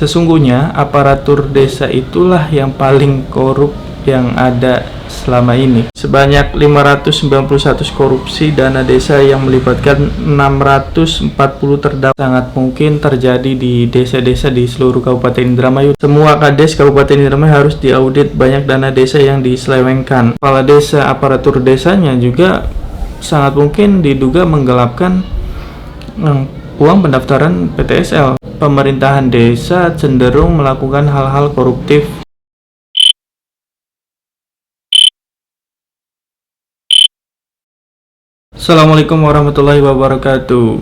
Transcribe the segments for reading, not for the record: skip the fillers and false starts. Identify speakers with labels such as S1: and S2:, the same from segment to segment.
S1: Sesungguhnya aparatur desa itulah yang paling korup yang ada selama ini. Sebanyak 591 korupsi dana desa yang melibatkan 640 terdakwa sangat mungkin terjadi di desa-desa di seluruh Kabupaten Indramayu. Semua kades Kabupaten Indramayu harus diaudit, banyak dana desa yang diselewengkan. Kepala desa, aparatur desanya juga sangat mungkin diduga menggelapkan uang pendaftaran PTSL. Pemerintahan desa cenderung melakukan hal-hal koruptif. Assalamualaikum warahmatullahi wabarakatuh.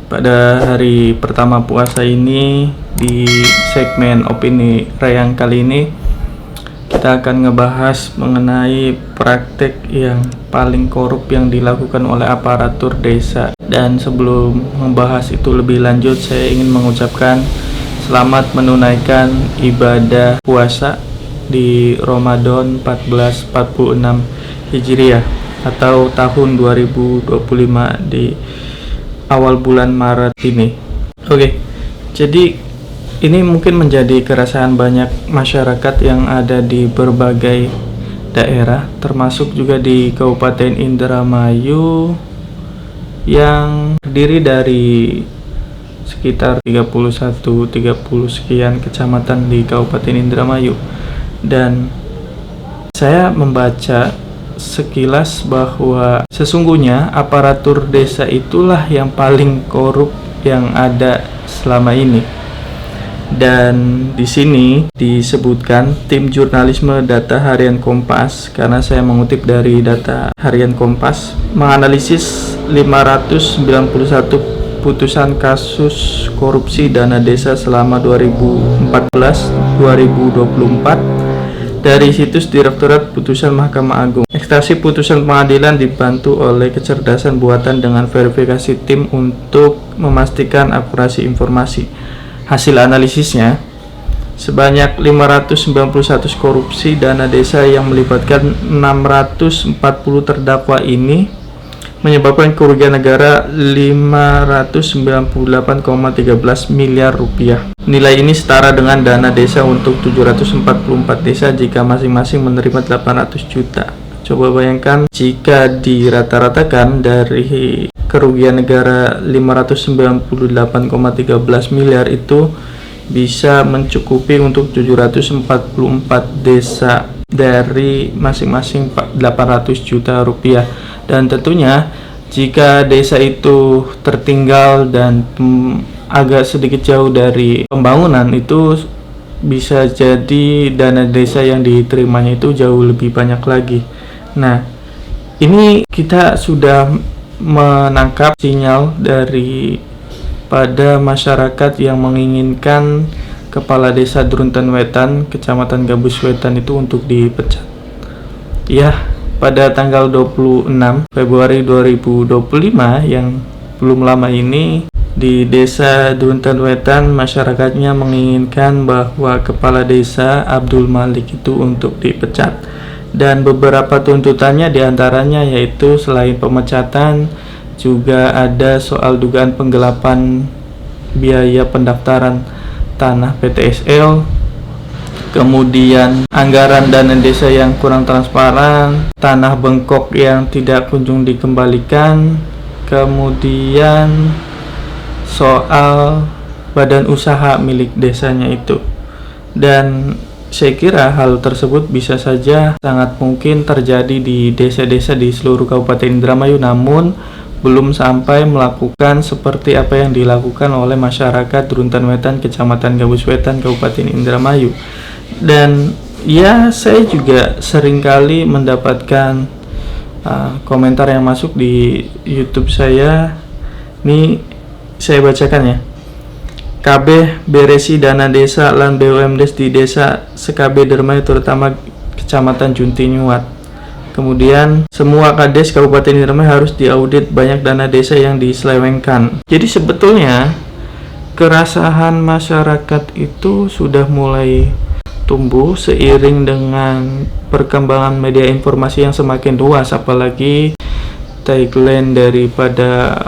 S1: Pada hari pertama puasa ini, di segmen opini Rayang kali ini, kita akan ngebahas mengenai praktek yang paling korup yang dilakukan oleh aparatur desa. Dan sebelum membahas itu lebih lanjut, saya ingin mengucapkan selamat menunaikan ibadah puasa di Ramadan 1446 Hijriah atau tahun 2025 di awal bulan Maret ini. Oke, jadi ini mungkin menjadi keresahan banyak masyarakat yang ada di berbagai daerah, termasuk juga di Kabupaten Indramayu yang terdiri dari sekitar 30 sekian kecamatan di Kabupaten Indramayu. Dan saya membaca sekilas bahwa sesungguhnya aparatur desa itulah yang paling korup yang ada selama ini. Dan di sini disebutkan tim jurnalisme data harian Kompas, karena saya mengutip dari data harian Kompas, menganalisis 591 putusan kasus korupsi dana desa selama 2014-2024 dari situs Direktorat Putusan Mahkamah Agung. Ekstraksi putusan pengadilan dibantu oleh kecerdasan buatan dengan verifikasi tim untuk memastikan akurasi informasi. Hasil analisisnya, sebanyak 591 korupsi dana desa yang melibatkan 640 terdakwa ini menyebabkan kerugian negara 598,13 miliar rupiah. Nilai ini setara dengan dana desa untuk 744 desa jika masing-masing menerima 800 juta. Coba bayangkan jika dirata-ratakan dari kerugian negara 598,13 miliar itu bisa mencukupi untuk 744 desa dari masing-masing 800 juta rupiah. Dan tentunya jika desa itu tertinggal dan agak sedikit jauh dari pembangunan, itu bisa jadi dana desa yang diterimanya itu jauh lebih banyak lagi. Nah, ini kita sudah menangkap sinyal dari pada masyarakat yang menginginkan Kepala Desa Drunten Wetan, Kecamatan Gabus Wetan itu untuk dipecat. Ya, pada tanggal 26 Februari 2025 yang belum lama ini, di Desa Drunten Wetan masyarakatnya menginginkan bahwa Kepala Desa Abdul Malik itu untuk dipecat. Dan beberapa tuntutannya diantaranya yaitu selain pemecatan juga ada soal dugaan penggelapan biaya pendaftaran tanah PTSL, kemudian anggaran dana desa yang kurang transparan, tanah bengkok yang tidak kunjung dikembalikan, kemudian soal badan usaha milik desanya itu. Dan saya kira hal tersebut bisa saja sangat mungkin terjadi di desa-desa di seluruh Kabupaten Indramayu, namun belum sampai melakukan seperti apa yang dilakukan oleh masyarakat Drunten Wetan, Kecamatan Gabus Wetan, Kabupaten Indramayu. Dan ya, saya juga seringkali mendapatkan komentar yang masuk di YouTube saya. Ini saya bacakan ya. KB beresi dana desa lan BUMDes di desa sekabe Dermayu terutama Kecamatan Junti Nyuat. Kemudian semua kades Kabupaten Indramayu harus diaudit, banyak dana desa yang diselewengkan. Jadi sebetulnya kerasahan masyarakat itu sudah mulai tumbuh seiring dengan perkembangan media informasi yang semakin luas, apalagi tagline daripada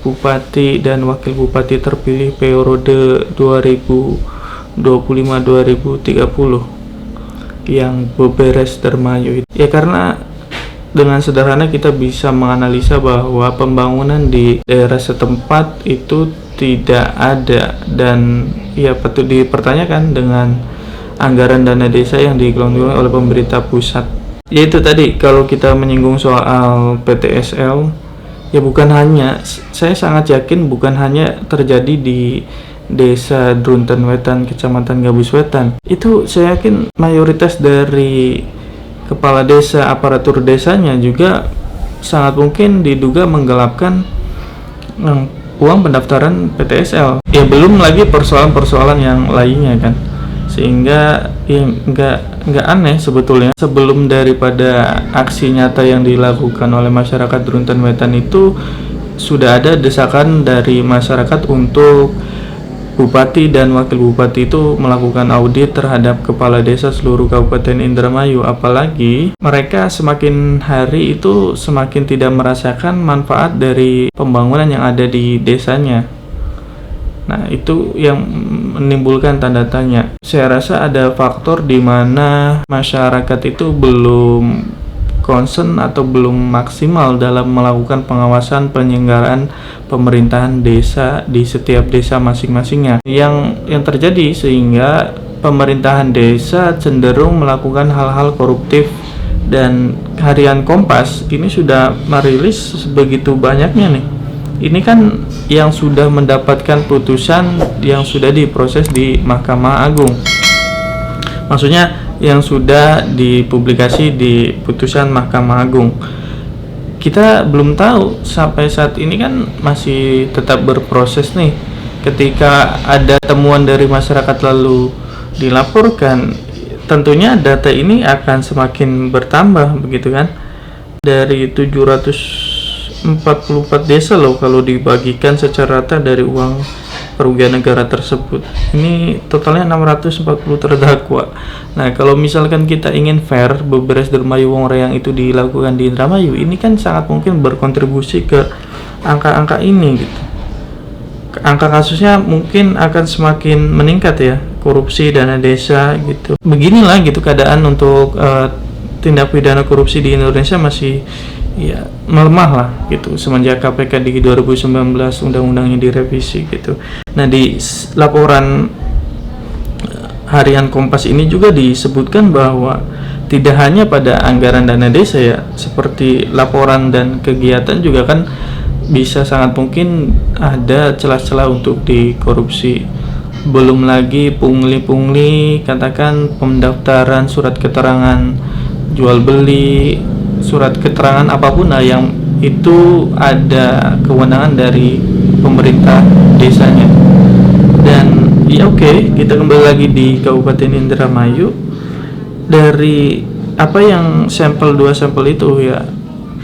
S1: Bupati dan Wakil Bupati terpilih periode 2024 25/2030 yang beberes dermayu itu. Ya karena dengan sederhana kita bisa menganalisa bahwa pembangunan di daerah setempat itu tidak ada, dan ya patut dipertanyakan dengan anggaran dana desa yang digelontorkan oleh pemerintah pusat. Yaitu tadi, kalau kita menyinggung soal PTSL, ya bukan hanya, saya sangat yakin bukan hanya terjadi di Desa Drunten Wetan, Kecamatan Gabus Wetan. Itu saya yakin mayoritas dari kepala desa, aparatur desanya juga sangat mungkin diduga menggelapkan uang pendaftaran PTSL. Ya belum lagi persoalan-persoalan yang lainnya kan. Sehingga ya nggak aneh sebetulnya, sebelum daripada aksi nyata yang dilakukan oleh masyarakat Drunten Wetan itu sudah ada desakan dari masyarakat untuk Bupati dan Wakil Bupati itu melakukan audit terhadap kepala desa seluruh Kabupaten Indramayu. Apalagi mereka semakin hari itu semakin tidak merasakan manfaat dari pembangunan yang ada di desanya. Nah, itu yang menimbulkan tanda tanya. Saya rasa ada faktor di mana masyarakat itu belum concern atau belum maksimal dalam melakukan pengawasan penyelenggaraan pemerintahan desa di setiap desa masing-masingnya. Yang terjadi sehingga pemerintahan desa cenderung melakukan hal-hal koruptif, dan Harian Kompas ini sudah merilis begitu banyaknya nih. Ini kan yang sudah mendapatkan putusan yang sudah diproses di Mahkamah Agung. Maksudnya yang sudah dipublikasi di putusan Mahkamah Agung. Kita belum tahu sampai saat ini kan masih tetap berproses nih. Ketika ada temuan dari masyarakat lalu dilaporkan, tentunya data ini akan semakin bertambah begitu kan. Dari 744 desa loh kalau dibagikan secara rata dari uang kerugian negara tersebut. Ini totalnya 640 terdakwa. Nah, kalau misalkan kita ingin fair, beberes dermayu wong reyang itu dilakukan di Indramayu, ini kan sangat mungkin berkontribusi ke angka-angka ini gitu. Angka kasusnya mungkin akan semakin meningkat ya, korupsi dana desa gitu. Beginilah gitu keadaan untuk tindak pidana korupsi di Indonesia masih ya melemah lah gitu semenjak KPK di 2019 undang-undangnya direvisi gitu. Nah, di laporan Harian Kompas ini juga disebutkan bahwa tidak hanya pada anggaran dana desa ya, seperti laporan dan kegiatan juga kan bisa sangat mungkin ada celah-celah untuk dikorupsi. Belum lagi pungli-pungli, katakan pendaftaran surat keterangan jual beli, surat keterangan apapun lah yang itu ada kewenangan dari pemerintah desanya. Dan ya oke, kita kembali lagi di Kabupaten Indramayu. Dari apa yang dua sampel itu ya,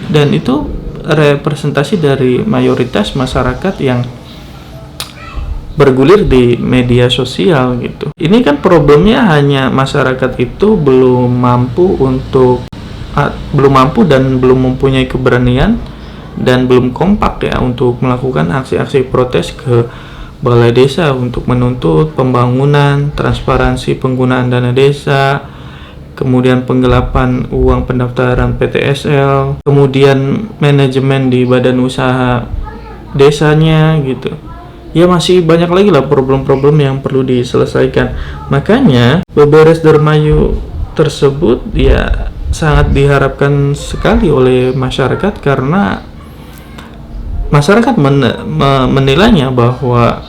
S1: dan itu representasi dari mayoritas masyarakat yang bergulir di media sosial gitu. Ini kan problemnya hanya masyarakat itu belum mampu dan belum mempunyai keberanian dan belum kompak ya untuk melakukan aksi-aksi protes ke balai desa untuk menuntut pembangunan, transparansi penggunaan dana desa, kemudian penggelapan uang pendaftaran PTSL, kemudian manajemen di badan usaha desanya gitu. Ya masih banyak lagi lah problem-problem yang perlu diselesaikan. Makanya beberes dermayu tersebut ya sangat diharapkan sekali oleh masyarakat, karena masyarakat menilainya bahwa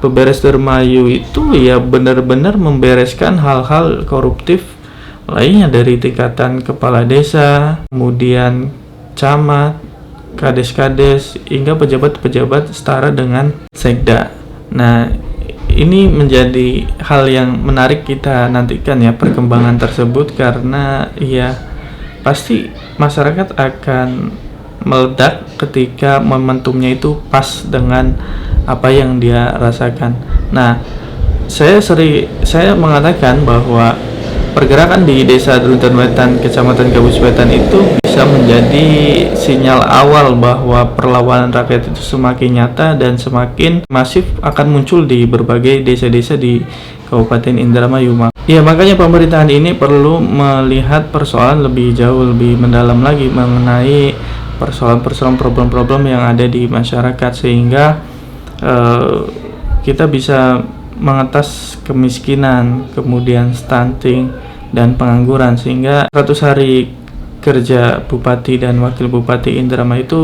S1: beberes dermayu itu ya benar-benar membereskan hal-hal koruptif lainnya dari tingkatan kepala desa, kemudian camat, kades-kades, hingga pejabat-pejabat setara dengan sekda. Nah, ini menjadi hal yang menarik kita nantikan ya perkembangan tersebut, karena ya pasti masyarakat akan meledak ketika momentumnya itu pas dengan apa yang dia rasakan. Nah, saya mengatakan bahwa pergerakan di Desa Drunten Wetan, Kecamatan Gabus Wetan itu bisa menjadi sinyal awal bahwa perlawanan rakyat itu semakin nyata dan semakin masif akan muncul di berbagai desa-desa di Kabupaten Indramayu. Ya, makanya pemerintahan ini perlu melihat persoalan lebih jauh, lebih mendalam lagi mengenai persoalan-persoalan problem-problem yang ada di masyarakat, sehingga kita bisa mengatas kemiskinan, kemudian stunting dan pengangguran, sehingga 100 hari kerja Bupati dan Wakil Bupati Indramayu itu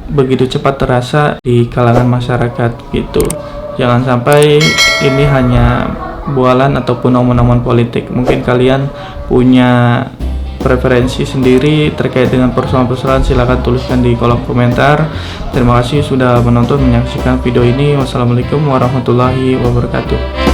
S1: begitu cepat terasa di kalangan masyarakat gitu. Jangan sampai ini hanya bualan ataupun omongan politik. Mungkin kalian punya preferensi sendiri terkait dengan persoalan-persoalan, silakan tuliskan di kolom komentar. Terima kasih sudah menonton menyaksikan video ini. Wassalamualaikum warahmatullahi wabarakatuh.